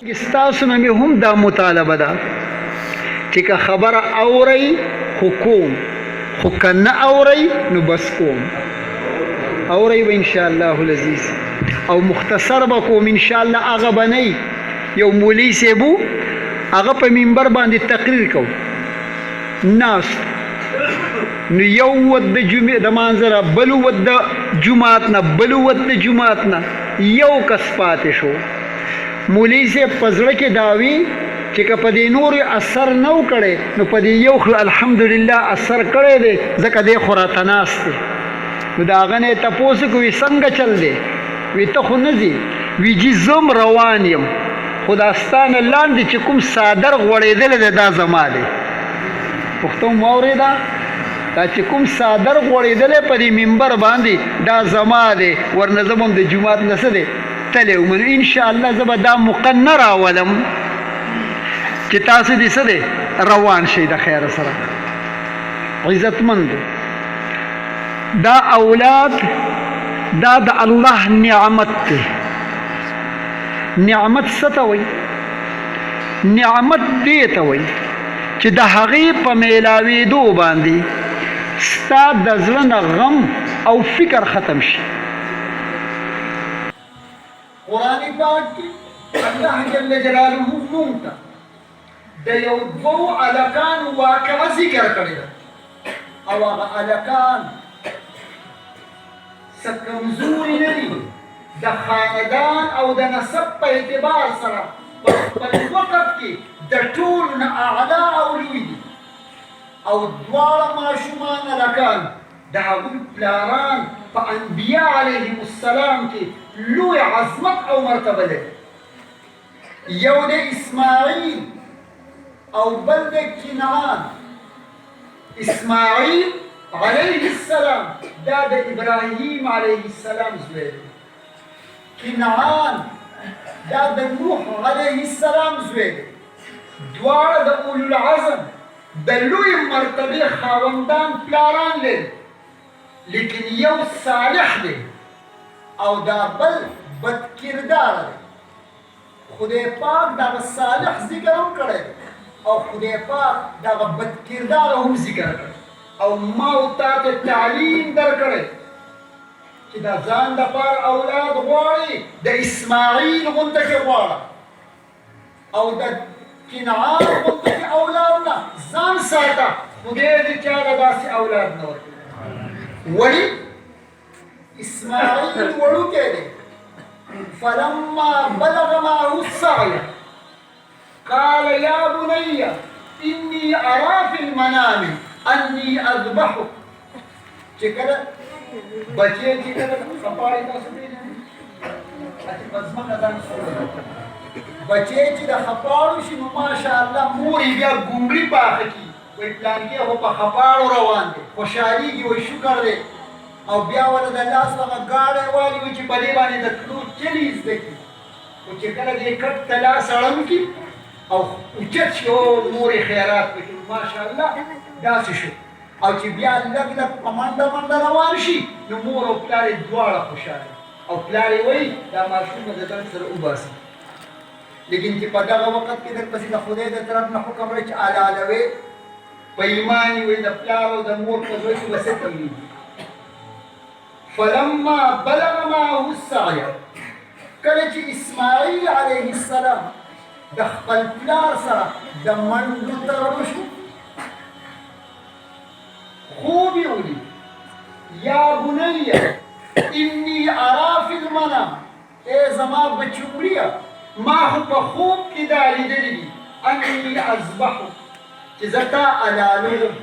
ستاسو نه مې هم دا مطالبه ده چې که خبره اورئ خو کوم، خو که نه اورئ نو بس کوم. اورئ به انشاءالله العزیز او مختصر به کوم انشاءالله. هغه به نه یو مولوي صاحب و، هغه په منبر باندې تقریر کو ناست، نو یو ود د جمعې د مانځه نه، بل ود د جومات نه، بل ود د جومات نه یو کس پاتې شو. مولوي صاحب په زړه کې دا وي چې که په دې نورې اثر نه و کړی نو په دې یو خو الحمدلله اثر کړی دی، ځکه دی خو راته ناست دی. نو د هغه نه یې تپوس وکړو وي څنګه چل دی؟ وي ته خو نه ځي؟ وي جي زم روان یم، خو دا ستا نه لاندې چې کوم څادر غوړېدلی دی دا زما دی. پښتو مو واورېده؟ دا چې کوم څادر غوړېدلی په دې منبر باندې دا زما دی، ورنه زه به هم د جومات نه څه دی تلی وم. نو انشاءالله زه به دا مقنه راولم چې تاسو دې څه دی روان شئ د خیر سره. عزتمندو، دا اولاد دا د الله نعمت دی. نعمت څه ته وایي؟ نعمت دې ته وایي چې د هغې په میلاوېدو باندې ستا د زړه نه غم او فکر ختم شي. قرآن پاک کې الله جل جلاله موږ ته د یو دوو هلکانو واقعه ذکر کړې ده، او هغه هلکان څه کمزوري نه دي، د خاندان او د نسب په اعتبار سره په خپل وخت کې د ټولو نه اعلی او لوی دي، او دواړه ماشومان هلکان د هغوی پلاران په انبیا علیهم السلام کې لوی عظمت او مرتبه لري. یو د اسماعیل او بل د کنعان. اسماعیل علیه السلام دا د ابراهیم علیه السلام زوی دی. کنعان دا د نوح علیه السلام زوی دی. دواړه د اولو العزم د لوی مرتبه خاوندان پلاران لري، لیکن یو صالح دی او دا بل بد کردار دی. خدای پاک دغه صالح ذکر هم کړی او خدای پاک دغه بد کردار هم ذکر کړی، او ما او تا ته تعلیم درکړی چې دا ځان دپاره اولاد غواړي د اسماعیل غونته کې غواړه، او د کنعان غونته کې اولاد نه ځان ساته. خدای دې چاله داسې اولاد نه ورکړي. ولې؟ اسماعیل وړوکی دی. فلما بلغ معه السعي قال يا بني إني أرى في المنام أني أذبحك. چې کله بچی چې کله خپاړې تاسو پېژنئ، چې په ځمکه ځان سوړوي، بچی چې د خپاړو شي نو ماشاءالله مور یې بیا ګونګړي پاخه کړي، وایي پلانکې خو په خپاړو روان دی، خوشحالېږي، وایي شکر دی، او بیا ورته د لاس هغه ګاډی والي وي چې په دې باندې د تلو چلي زده کړي. خو چې کله دې کټ ته لاس اړم کړي او اوچت شي او مور یې خیرات وکړي، ماشاءالله داسې شو. او چې بیا لږ لږ په منډه منډه روان شي نو مور او پلار یې دواړه خوشحاله، او پلار یې وایي دا ماشوم به د ځان سره وباسي. لیکن چې په دغه وخت کې درپسې د خدای د طرف نه حکم راځي چې حلالوې په ایمان یې وایي د پلار او د مور په زړه کې به څه تېرېږي. فلما بلغ معه السعي، کله چې اسماعیل علیه السلام د خپل پلار سره د منډو ته وشو، خوب یې ولید. یا بنی انی ارا فی المنام، ای زما بچوړیه ما خو په خوب کې دا لیدلي دي انی اذبحک، چې زه تا حلالوم،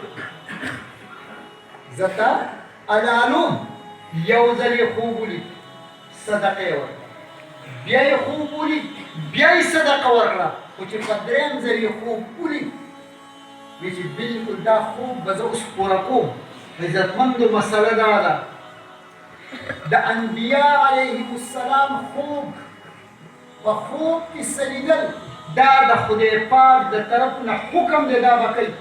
زه تا حلالوم. یو ځل یې خوب ولید، صدقه یې ورکړه، بیا یې خوب ولید، بیا یې صدقه ورکړه. خو چې په درېیم ځل یې خوب ولید وایي چې بلکل دا خوب به زه اوس پوره کوم. عزتمندو مسله دا ده، د انبیا علیهم السلام خوب په خوب کې څه لیدل دا د خدای پاک د طرف نه حکم دی، دا به کوي.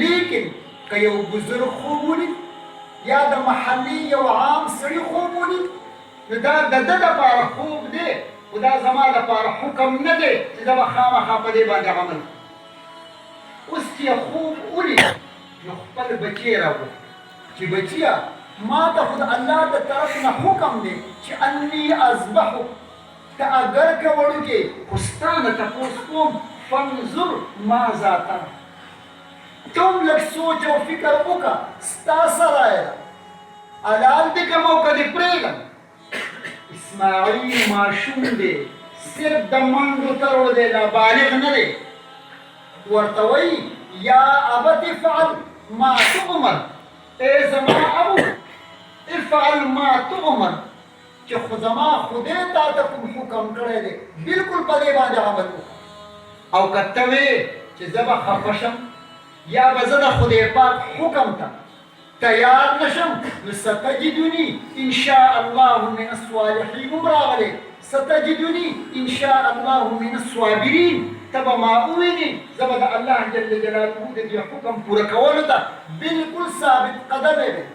لیکن که یو بزرګ خوب ولید یا د محلي یو عام سړي خوب ولید نو دا د ده دپاره خوب دی، خو دا زما لپاره حکم نه دی چې زه به خامخا په دې باندې عمل کوم. اوس چې یې خوب ولید نو خپل بچی راوغوښت چې بچیه ما ته خو د الله د طرف نه حکم دی چې انی اذبحک، ته اگر که وړوکې خو ستا نه تپوس کوم فانظر ماذا ترى، ته هم لږ سوچ او فکر وکړه ستا څه رایه ده، حلال دی که مو که دې پرېږدم. اسماعیل ماشوم دی، صرف د منډو ترو دی، نابالغ نه دی. ورته وایي یا ابت افعل ما تؤمر، ای زما ابو افعل ما تؤمر، چې خو زما خدای تا ته کوم حکم کړی دی بلکل په دې باندې عمل وکړه. او که ته وې چې زه به خفه شم یا به زه د خدای پاک حکم ته تیار نشم نو ستجدني ان شاء الله من الصالحین هم راغلی، ستجدني ان شاء الله من الصابرین، ته به ما ووینې زه به د الله جل جلاله د دې حکم پوره کولو ته بلکل ثابت قدم یم.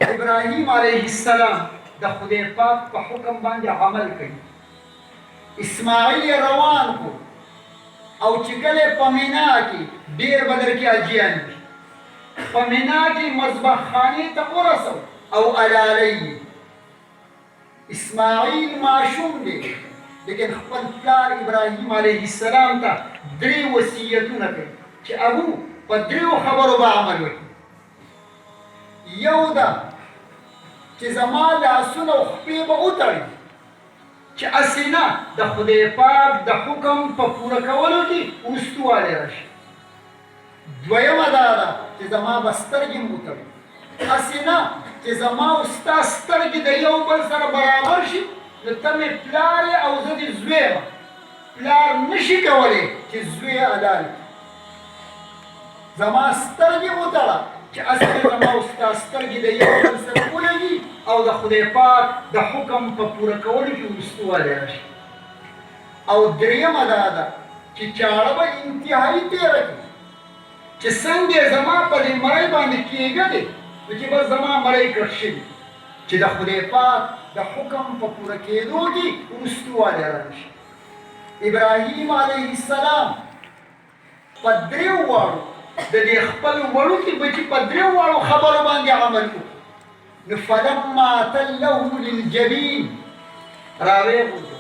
ابراهیم علیه السلام د خدای پاک په حکم باندې عمل کوي. اسماعیل یې روان کړو او چې کله په مینا کې ډېر بدر کې حاجیان دي، په مینا کې مذبح خانې ته ورسو او علالی اسماعیل ماشوم دی لیکن خپل پلار ابراهیم علیه السلام ته 3 وصیتونه کوي چې ابو په 3 خبرو به عمل وکړي. یو ده چې زما لاسونه او خپې به وتړي چې هسې نه د خدای پاک د حکم په پوره کولو کې وروستوالی راشي. دویمه دا ده چې زما به سترګې م وتړي، هسې نه چې زما او ستا سترګې د یو بل سره برابر شي نو ته مې پلار یې او زه دې زوی یم، پلار نشي کولی چې زوی یې حلال کړي. زما سترګې وتړه چې اصل زما او ستا سترګې د یو بل سره ولګي او د خدای پاک د حکم په پوره کولو کې وروستوالی راشي. او دریمه دا ده چې چاړه به انتهایي تېره کړي چې څنګه زما په دې مړی باندې کېږدې نو چې بس زما مړی کټ شوي چې د خدای پاک د حکم په پوره کېدو کې وروستوالی راشي. ابراهیم علیه السلام په 3 واړو د دې خپل وړوکي بچي په 3 واړو خبرو باندې عمل وکړو. نو فلما تله للجبین راویې غورځوه،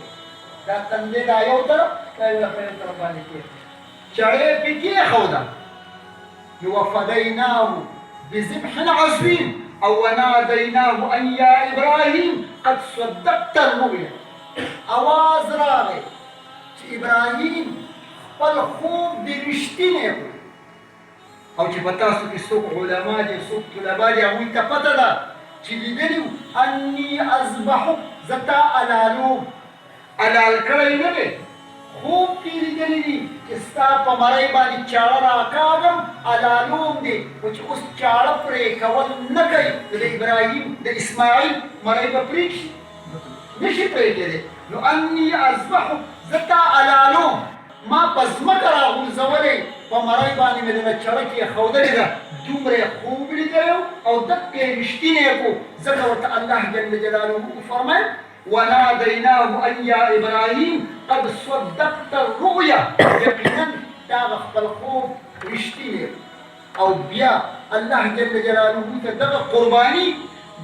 دا تندی دا یو طرف دا یو په یو طرف باندې کېښوده، چړې پې کېښوده. نو وفدیناه بذبح عظیم او ونادیناه ان یا ابراهیم قد صدقت الرؤیا. اواز راغی چې ابراهیم خپل خوب دې رښتینی کړو. او چې په تاسو کې څوک علما دي څوک طلبا دي هغوی ته پته ده چې لیدلي وو انی اذبحک، زه تا حلالوم، حلال کړی نه دی، خوب کې لیدلي دي چې ستا په مرۍ باندې چاړه راکاږم حلالوم دی، خو چې اوس چاړه پرې کول نه کوي نو د ابراهیم د اسماعیل مرۍ به پرېږدي نشي پرېږدی. نو انی اذبحک، زه تا حلالوم، ما په ځمکه راغورځولی، په مرۍ باندې مې دغه چړه کېښودلې ده، دومره یې خوب لیدلی او دقه یې رښتینی یې کړو. ځکه ورته الله جل جلاله وفرمیل ونادیناه ان یا ابراهیم قد صدقت الرؤیا، یقینا تا هغه خپل خوب رښتینی او بیا الله جل جلاله ته دغه قرباني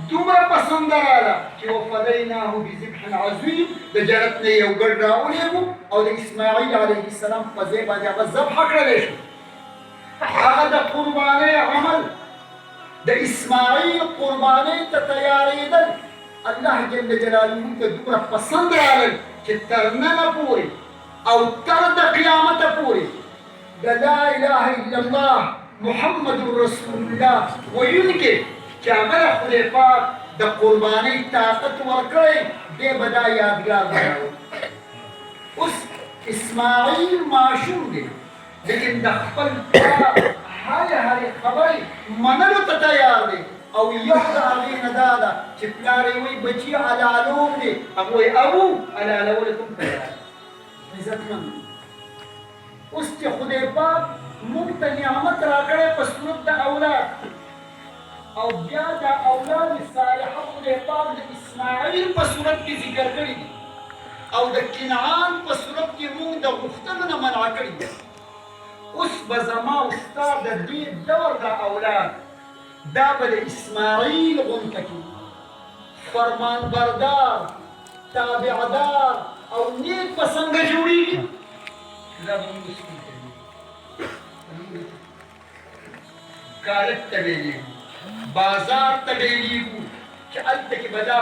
دومره پسند راغله چې وفدیناه بذبح عظیم، د جنت نه یو ګډ راولېږو او د اسماعیل علیه السلام په ځای باندې هغه ذبحه کړلی شو. هغه د قربانۍ عمل د اسماعیل قربانۍ ته تیارېدل الله جل جلاله ته دومره پسند راغلل چې تر ننه پورې او تر د قیامته پورې د لا اله الا الله محمد رسول الله ویونکي چې هغه د خدای پاک د قربانۍ طاقت ورکړی دی به دا یادګار راوړي. اوس اسماعیل ماشوم دی لیکن د خپل پلار هرې خبرې منلو ته تیار دی او یو د هغې نه دا ده چې پلار یې وایي بچي حلالوم دی، هغه وایي ابو حلالولو ته هم تیار دی. عزتمند اوس چې خدای پاک موږ ته نعمت راکړی په صورت د اولاد او بیا دا اولاد صالحه خدای پاک د اسماعیل په صورت کې ذکر کړي دي او د کنعان په صورت کې موږ د غوښتنو نه منع کړي دي. اوس به زما او ستا د دې دور د اولاد دا به د اسماعیل غونته کې فرمانبردار، تابعدار او نیک به څنګه جوړېږي؟ دا به موږ سکول ته ویلېږو، کالج ته ویلېږو، بازار ته ویلېږو چې هلته کې به دا